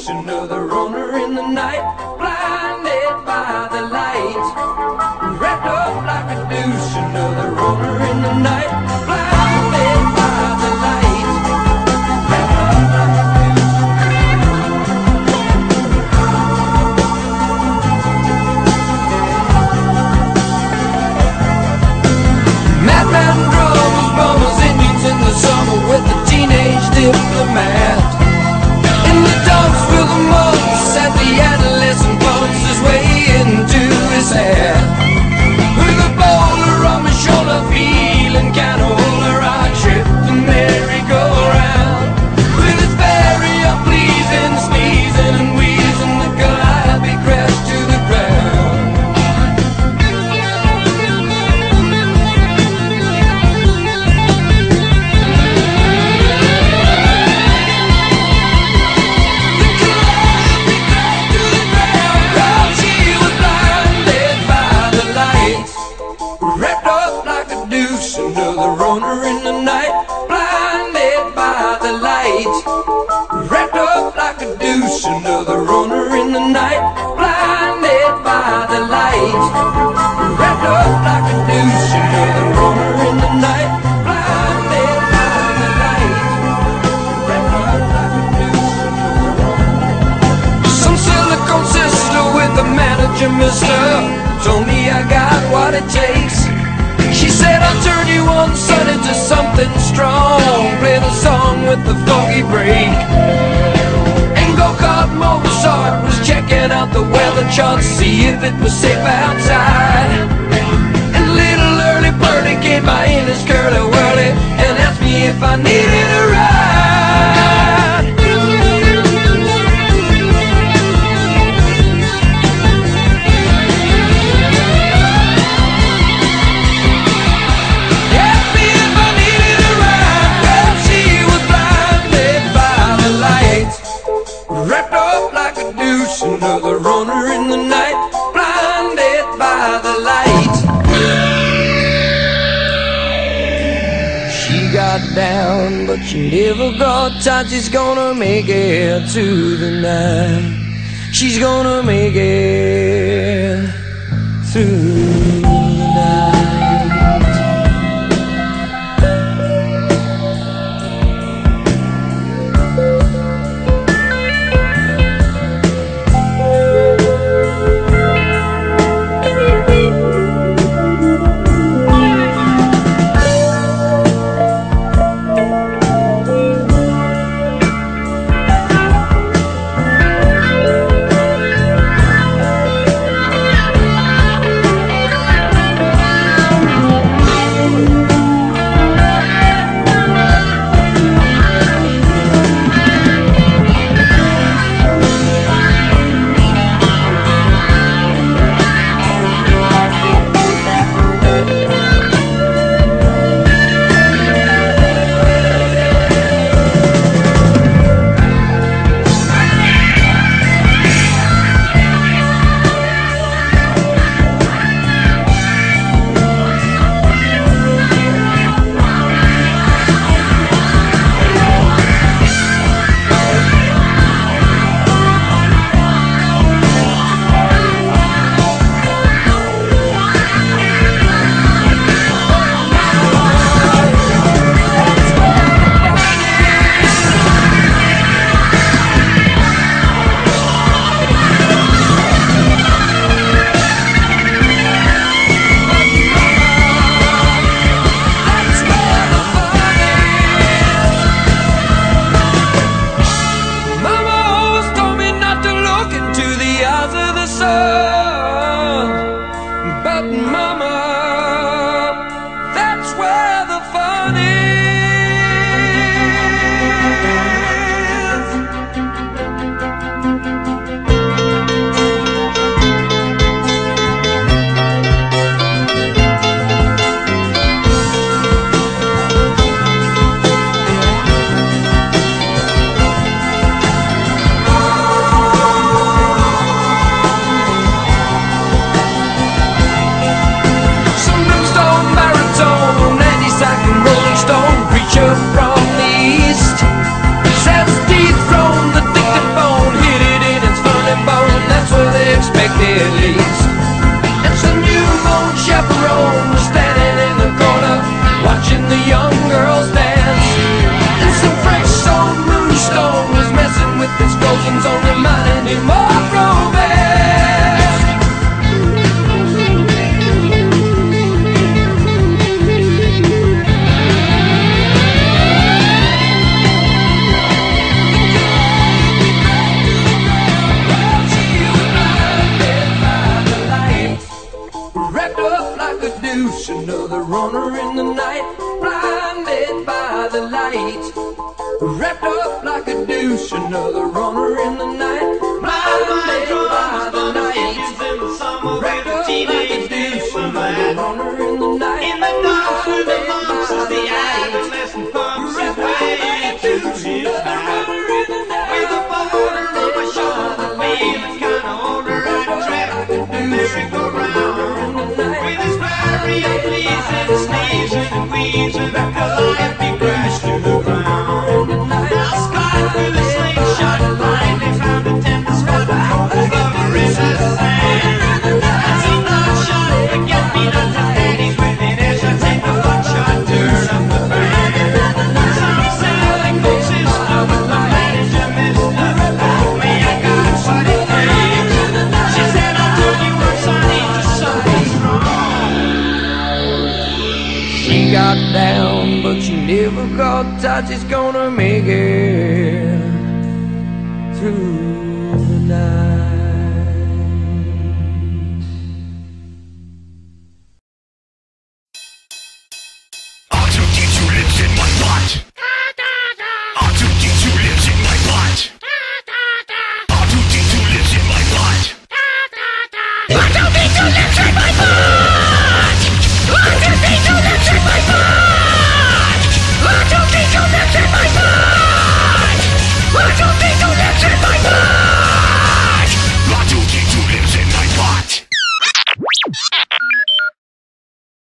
douche, another runner in the night, blinded by the light. Wrapped up like a douche, another runner in the night, blinded by the light. Wrapped up like a madman drummers, bummers, Indians in the summer with a teenage diplomat. In the dumps with the monks at the adolescent bumps his way into his hat. With a bowler on my shoulder, feeling kinda older, I tripped the merry-go-round. With its barrier pleasing, sneezing and wheezing, the Calliope crashed to the ground. Another runner in the night, blinded by the light. Wrapped up like a douche, another runner in the night, blinded by the light. Wrapped up like a douche, another runner in the night, blinded by the light. Wrapped up like a douche, another runner. Some silicone sister with the manager, mister, told me I got what it takes. She said I'll turn you on, son, into something strong. Play the song with the funky break. And go-kart Mozart was checking out the weather chart, see if it was safe outside. And little early birdie came by in his curly-whirly and asked me if I needed a ride. Wrapped up like a douche, another runner in the night, blinded by the light. She got down, but she never got tight. She's gonna make it to the night. She's gonna make it through the night. douche, another runner in the night. Blinded by the night, wrapped up like a douche, another runner in the night. In the dark with the lumps as the adolescent pumps his way to his high. With a boulder on my shoulder, feeling kinda older, I track the merry-go-round. With his various pleasing, sneezing and wheezing, a calliope crashed to the ground. Now Scott with a slingshot finally found a tender spot for his lover in the sand. As he not shot, forget-me-not to daddies within as I take the buckshot, turn up the band. Some silly cool sister with the manager, mister, told me I got what it takes. She said I told you once I need to something strong. She got down, but she never got tight. She's gonna make it.